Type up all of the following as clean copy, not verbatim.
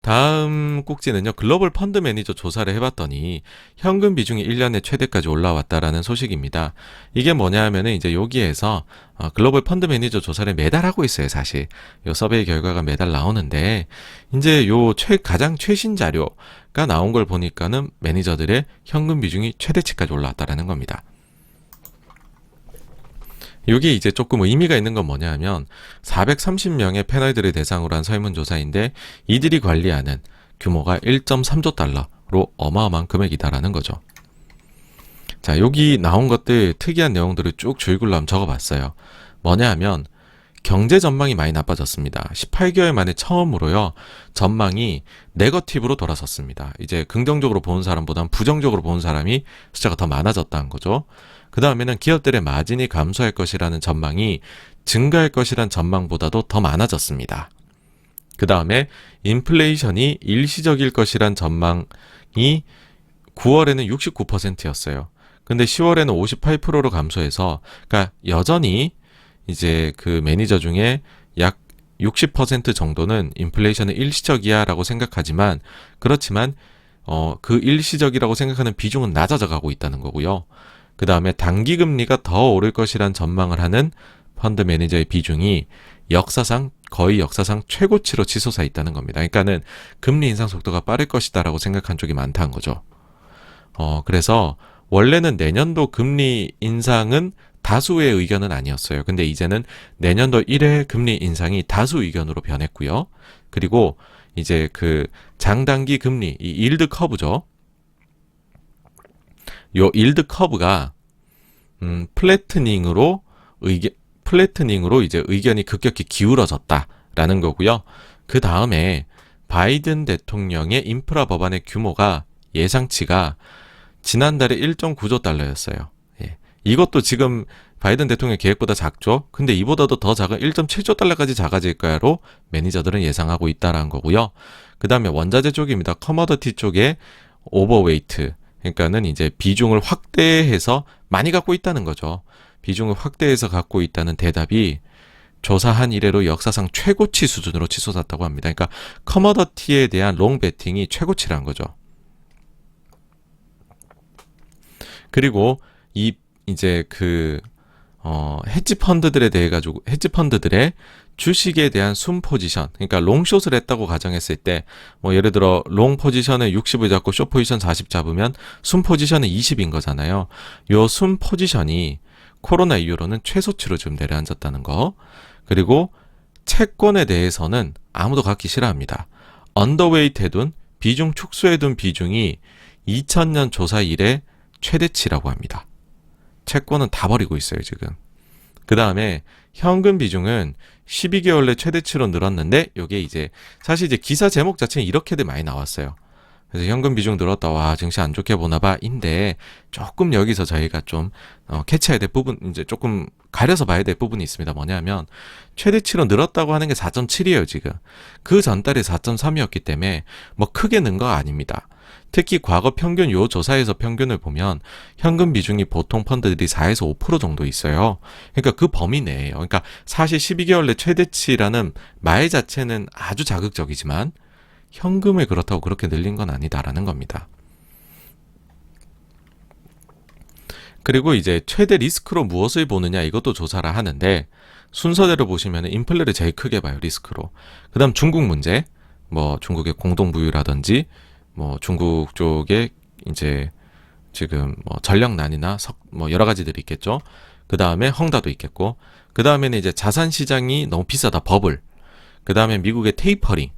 다음 꼭지는요. 글로벌 펀드 매니저 조사를 해봤더니 현금 비중이 1년에 최대까지 올라왔다라는 소식입니다. 이게 뭐냐 하면은 이제 여기에서 글로벌 펀드 매니저 조사를 매달 하고 있어요. 사실 요 서베이 결과가 매달 나오는데 이제 요 가장 최신 자료가 나온 걸 보니까는 매니저들의 현금 비중이 최대치까지 올라왔다라는 겁니다. 이게 이제 조금 의미가 있는 건 뭐냐 하면 430명의 패널들을 대상으로 한 설문조사인데 이들이 관리하는 규모가 1.3조 달러로 어마어마한 금액이다라는 거죠. 자, 여기 나온 것들 특이한 내용들을 쭉 줄글로 한번 적어봤어요. 뭐냐 하면 경제 전망이 많이 나빠졌습니다. 18개월 만에 처음으로요. 전망이 네거티브로 돌아섰습니다. 이제 긍정적으로 보는 사람보다는 부정적으로 보는 사람이 숫자가 더 많아졌다는 거죠. 그 다음에는 기업들의 마진이 감소할 것이라는 전망이 증가할 것이라는 전망보다도 더 많아졌습니다. 그 다음에 인플레이션이 일시적일 것이란 전망이 9월에는 69%였어요. 근데 10월에는 58%로 감소해서, 그러니까 여전히 이제 그 매니저 중에 약 60% 정도는 인플레이션은 일시적이야 라고 생각하지만, 그렇지만 그 일시적이라고 생각하는 비중은 낮아져 가고 있다는 거고요. 그 다음에 단기금리가 더 오를 것이란 전망을 하는 펀드 매니저의 비중이 거의 역사상 최고치로 치솟아 있다는 겁니다. 그러니까는 금리 인상 속도가 빠를 것이다 라고 생각한 쪽이 많다는 거죠. 그래서 원래는 내년도 금리 인상은 다수의 의견은 아니었어요. 근데 이제는 내년도 1회 금리 인상이 다수 의견으로 변했고요. 그리고 이제 그 장단기 금리, 이 일드 커브죠. 요 일드 커브가 플래트닝으로 이제 의견이 급격히 기울어졌다라는 거고요. 그 다음에 바이든 대통령의 인프라 법안의 규모가 예상치가 지난달에 1.9조 달러였어요. 예. 이것도 지금 바이든 대통령 계획보다 작죠. 근데 이보다도 더 작은 1.7조 달러까지 작아질 거야로 매니저들은 예상하고 있다라는 거고요. 그 다음에 원자재 쪽입니다. 커머더티 쪽에 오버웨이트, 그러니까는 이제 비중을 확대해서 많이 갖고 있다는 거죠. 비중을 확대해서 갖고 있다는 대답이 조사한 이래로 역사상 최고치 수준으로 치솟았다고 합니다. 그러니까 커머더티에 대한 롱 베팅이 최고치란 거죠. 그리고 이제 헤지 펀드들에 대해 가지고 헤지 펀드들의 주식에 대한 순 포지션, 그러니까 롱숏을 했다고 가정했을 때, 뭐 예를 들어 롱 포지션에 60을 잡고 숏 포지션 40 잡으면 순 포지션은 20인 거잖아요. 요 순 포지션이 코로나 이후로는 최소치로 지금 내려앉았다는 거. 그리고 채권에 대해서는 아무도 갖기 싫어합니다. 언더웨이트 해둔, 비중 축소해둔 비중이 2000년 조사 이래 최대치라고 합니다. 채권은 다 버리고 있어요, 지금. 그 다음에 현금 비중은 12개월 내 최대치로 늘었는데, 요게 이제 사실 이제 기사 제목 자체는 이렇게들 많이 나왔어요. 그래서 현금 비중 늘었다, 와 증시 안 좋게 보나봐 인데, 조금 여기서 저희가 좀 캐치해야 될 부분, 이제 조금 가려서 봐야 될 부분이 있습니다. 뭐냐면 최대치로 늘었다고 하는 게 4.7이에요 지금. 그 전달이 4.3이었기 때문에 뭐 크게 는 거 아닙니다. 특히 과거 평균 요 조사에서 평균을 보면 현금 비중이 보통 펀드들이 4에서 5% 정도 있어요. 그러니까 그 범위 내에요. 그러니까 사실 12개월 내 최대치라는 말 자체는 아주 자극적이지만 현금을 그렇다고 그렇게 늘린 건 아니다라는 겁니다. 그리고 이제 최대 리스크로 무엇을 보느냐, 이것도 조사를 하는데, 순서대로 보시면 인플레를 제일 크게 봐요, 리스크로. 그 다음 중국 문제, 뭐 중국의 공동부유라든지 뭐 중국 쪽에 이제 지금 뭐 전력난이나 뭐 여러 가지들이 있겠죠. 그 다음에 헝다도 있겠고, 그 다음에는 이제 자산 시장이 너무 비싸다, 버블. 그 다음에 미국의 테이퍼링,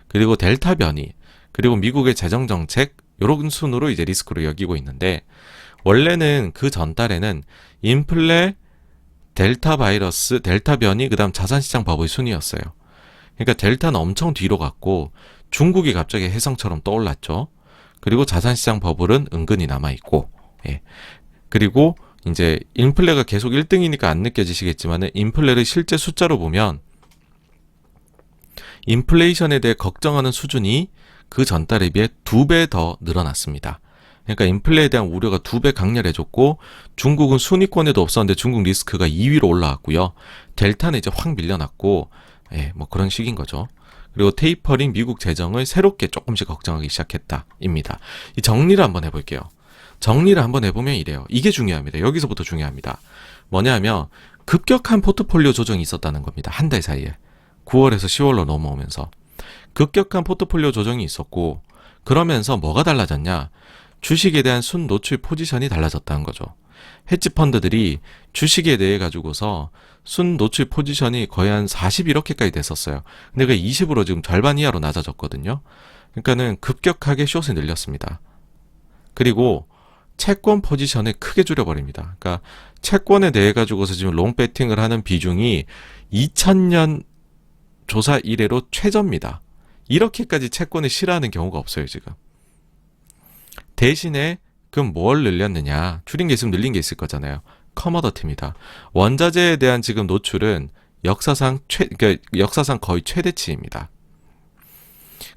그리고 델타 변이, 그리고 미국의 재정 정책, 요런 순으로 이제 리스크로 여기고 있는데, 원래는 그 전달에는 인플레, 델타 바이러스, 델타 변이, 그 다음 자산 시장 버블 순이었어요. 그러니까 델타는 엄청 뒤로 갔고 중국이 갑자기 혜성처럼 떠올랐죠. 그리고 자산시장 버블은 은근히 남아있고, 예. 그리고 이제 인플레가 계속 1등이니까 안 느껴지시겠지만 인플레를 실제 숫자로 보면 인플레이션에 대해 걱정하는 수준이 그 전달에 비해 2배 더 늘어났습니다. 그러니까 인플레에 대한 우려가 2배 강렬해졌고, 중국은 순위권에도 없었는데 중국 리스크가 2위로 올라왔고요. 델타는 이제 확 밀려났고, 예, 뭐 그런 식인 거죠. 그리고 테이퍼링 미국 재정을 새롭게 조금씩 걱정하기 시작했다입니다. 이 정리를 한번 해볼게요. 정리를 한번 해보면 이래요. 이게 중요합니다. 여기서부터 중요합니다. 뭐냐면 급격한 포트폴리오 조정이 있었다는 겁니다. 한 달 사이에. 9월에서 10월로 넘어오면서 급격한 포트폴리오 조정이 있었고, 그러면서 뭐가 달라졌냐? 주식에 대한 순 노출 포지션이 달라졌다는 거죠. 헤지 펀드들이 주식에 대해 가지고서 순 노출 포지션이 거의 한 40 이렇게까지 됐었어요. 근데 그 20으로 지금 절반 이하로 낮아졌거든요. 그러니까는 급격하게 숏을 늘렸습니다. 그리고 채권 포지션을 크게 줄여버립니다. 그러니까 채권에 대해 가지고서 지금 롱 배팅을 하는 비중이 2000년 조사 이래로 최저입니다. 이렇게까지 채권을 싫어하는 경우가 없어요, 지금. 대신에 그럼 뭘 늘렸느냐? 줄인 게 있으면 늘린 게 있을 거잖아요. 커머더티입니다. 원자재에 대한 지금 노출은 그러니까 역사상 거의 최대치입니다.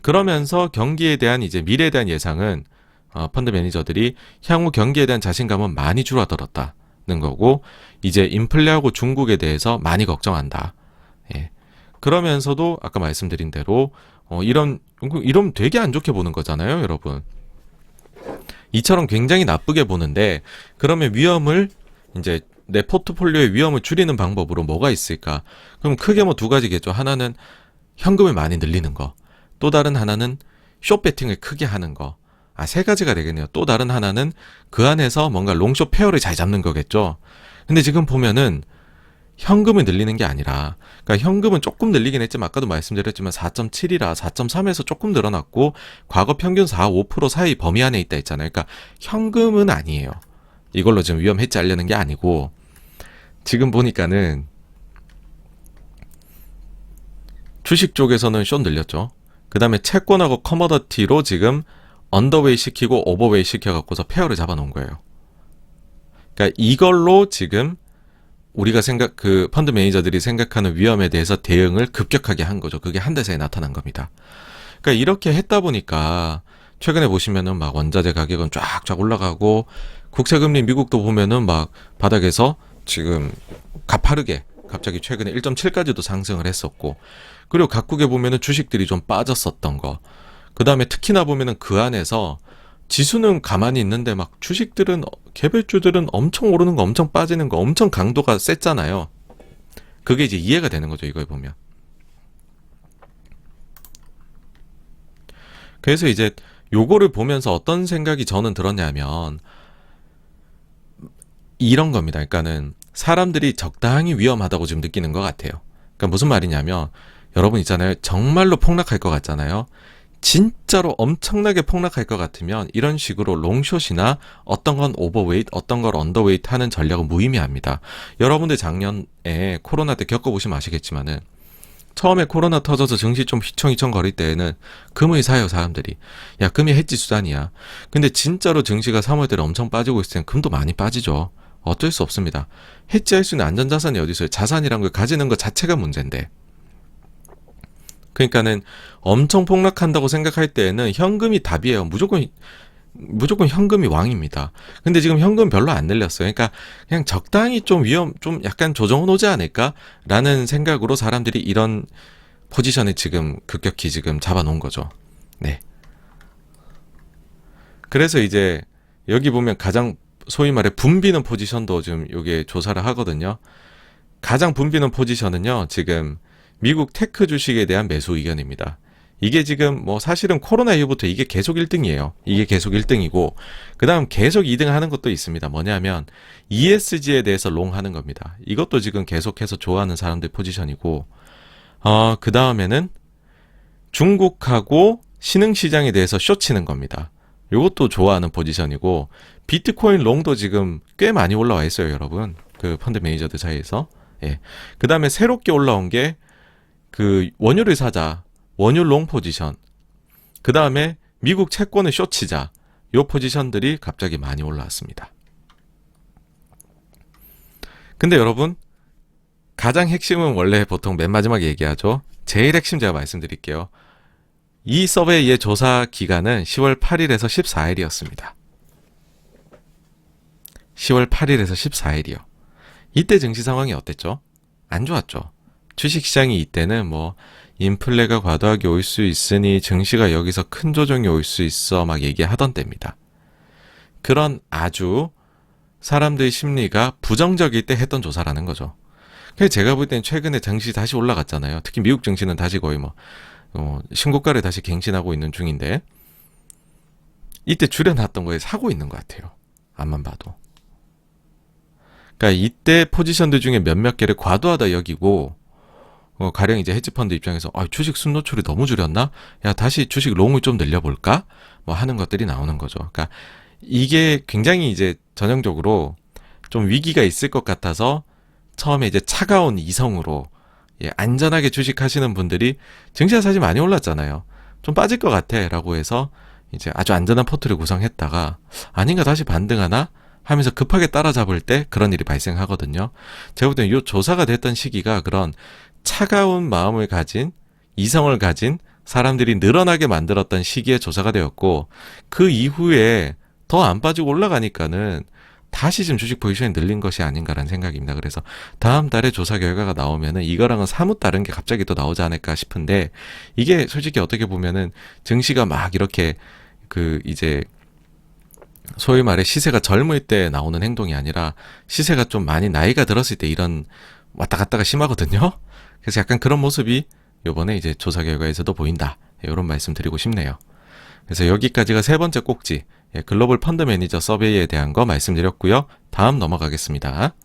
그러면서 경기에 대한 이제 미래에 대한 예상은 펀드 매니저들이 향후 경기에 대한 자신감은 많이 줄어들었다는 거고, 이제 인플레하고 중국에 대해서 많이 걱정한다. 예. 그러면서도 아까 말씀드린 대로 이러면 되게 안 좋게 보는 거잖아요, 여러분. 이처럼 굉장히 나쁘게 보는데, 그러면 위험을 이제 내 포트폴리오의 위험을 줄이는 방법으로 뭐가 있을까? 그럼 크게 뭐 두 가지겠죠. 하나는 현금을 많이 늘리는 거. 또 다른 하나는 숏 배팅을 크게 하는 거. 세 가지가 되겠네요. 또 다른 하나는 그 안에서 뭔가 롱숏 페어를 잘 잡는 거겠죠. 근데 지금 보면은 현금을 늘리는 게 아니라, 그러니까 현금은 조금 늘리긴 했지만 아까도 말씀드렸지만 4.7이라 4.3에서 조금 늘어났고 과거 평균 4, 5% 사이 범위 안에 있다 했잖아요. 그러니까 현금은 아니에요. 이걸로 지금 위험 해지하려는 게 아니고, 지금 보니까는 주식 쪽에서는 숏 늘렸죠. 그 다음에 채권하고 커머더티로 지금 언더웨이 시키고 오버웨이 시켜갖고서 페어를 잡아놓은 거예요. 그러니까 이걸로 지금 우리가 펀드 매니저들이 생각하는 위험에 대해서 대응을 급격하게 한 거죠. 그게 한 달 사이에 나타난 겁니다. 그러니까 이렇게 했다 보니까 최근에 보시면은 막 원자재 가격은 쫙쫙 올라가고, 국채금리 미국도 보면은 막 바닥에서 지금 가파르게 갑자기 최근에 1.7까지도 상승을 했었고, 그리고 각국에 보면은 주식들이 좀 빠졌었던 거. 그 다음에 특히나 보면은 그 안에서 지수는 가만히 있는데 막 주식들은, 개별주들은 엄청 오르는 거, 엄청 빠지는 거, 엄청 강도가 셌잖아요. 그게 이제 이해가 되는 거죠, 이걸 보면. 그래서 이제 요거를 보면서 어떤 생각이 저는 들었냐면 이런 겁니다. 그러니까는 사람들이 적당히 위험하다고 지금 느끼는 것 같아요. 그러니까 무슨 말이냐면, 여러분 있잖아요. 정말로 폭락할 것 같잖아요. 진짜로 엄청나게 폭락할 것 같으면 이런 식으로 롱숏이나 어떤 건 오버웨이트, 어떤 걸 언더웨이트 하는 전략은 무의미합니다. 여러분들 작년에 코로나 때 겪어보시면 아시겠지만은, 처음에 코로나 터져서 증시 좀 휘청휘청 거릴 때에는 금을 사요, 사람들이. 야, 금이 해지 수단이야. 근데 진짜로 증시가 3월 달에 엄청 빠지고 있을 땐 금도 많이 빠지죠. 어쩔 수 없습니다. 해지할 수 있는 안전자산이 어디 있어요? 자산이란 걸 가지는 것 자체가 문제인데. 그러니까는 엄청 폭락한다고 생각할 때에는 현금이 답이에요. 무조건 현금이 왕입니다. 근데 지금 현금 별로 안 늘렸어요. 그러니까 그냥 적당히 좀 약간 조정은 오지 않을까라는 생각으로 사람들이 이런 포지션을 지금 급격히 지금 잡아놓은 거죠. 네. 그래서 이제 여기 보면 가장 소위 말해 붐비는 포지션도 지금 요게 조사를 하거든요. 가장 붐비는 포지션은요, 지금 미국 테크 주식에 대한 매수 의견입니다. 이게 지금 뭐 사실은 코로나 이후부터 이게 계속 1등이에요. 이게 계속 1등이고, 그 다음 계속 2등 하는 것도 있습니다. 뭐냐면 ESG에 대해서 롱 하는 겁니다. 이것도 지금 계속해서 좋아하는 사람들 포지션이고, 그 다음에는 중국하고 신흥시장에 대해서 숏 치는 겁니다. 이것도 좋아하는 포지션이고, 비트코인 롱도 지금 꽤 많이 올라와 있어요, 여러분. 그 펀드 매니저들 사이에서. 예. 그 다음에 새롭게 올라온 게 그 원유를 사자, 원유 롱 포지션. 그 다음에 미국 채권을 숏 치자. 요 포지션들이 갑자기 많이 올라왔습니다. 근데 여러분, 가장 핵심은 원래 보통 맨 마지막에 얘기하죠. 제일 핵심 제가 말씀드릴게요. 이 서베이의 조사 기간은 10월 8일에서 14일이었습니다. 10월 8일에서 14일이요. 이때 증시 상황이 어땠죠? 안 좋았죠. 주식시장이 이때는 뭐 인플레가 과도하게 올 수 있으니 증시가 여기서 큰 조정이 올 수 있어 막 얘기하던 때입니다. 그런 아주 사람들의 심리가 부정적일 때 했던 조사라는 거죠. 그래서 제가 볼 땐 최근에 증시 다시 올라갔잖아요. 특히 미국 증시는 다시 거의 신고가를 다시 갱신하고 있는 중인데, 이때 줄여놨던 거에 사고 있는 것 같아요. 앞만 봐도. 그러니까 이때 포지션들 중에 몇몇 개를 과도하다 여기고, 가령 이제 헤지펀드 입장에서 주식 순노출이 너무 줄였나? 야, 다시 주식 롱을 좀 늘려볼까? 뭐 하는 것들이 나오는 거죠. 그러니까 이게 굉장히 이제 전형적으로 좀 위기가 있을 것 같아서 처음에 이제 차가운 이성으로 안전하게 주식하시는 분들이 증시가 사실 많이 올랐잖아요. 좀 빠질 것 같아 라고 해서 이제 아주 안전한 포트를 구성했다가 아닌가 다시 반등하나 하면서 급하게 따라잡을 때 그런 일이 발생하거든요. 제가 볼 때는 이 조사가 됐던 시기가 그런 차가운 마음을 가진, 이성을 가진 사람들이 늘어나게 만들었던 시기에 조사가 되었고, 그 이후에 더 안 빠지고 올라가니까는 다시 좀 주식 포지션이 늘린 것이 아닌가라는 생각입니다. 그래서 다음 달에 조사 결과가 나오면은 이거랑은 사뭇 다른 게 갑자기 또 나오지 않을까 싶은데, 이게 솔직히 어떻게 보면은 증시가 막 이렇게 이제 소위 말해 시세가 젊을 때 나오는 행동이 아니라 시세가 좀 많이 나이가 들었을 때 이런 왔다 갔다가 심하거든요. 그래서 약간 그런 모습이 요번에 이제 조사 결과에서도 보인다. 이런 말씀 드리고 싶네요. 그래서 여기까지가 세 번째 꼭지, 글로벌 펀드 매니저 서베이에 대한 거 말씀드렸고요. 다음 넘어가겠습니다.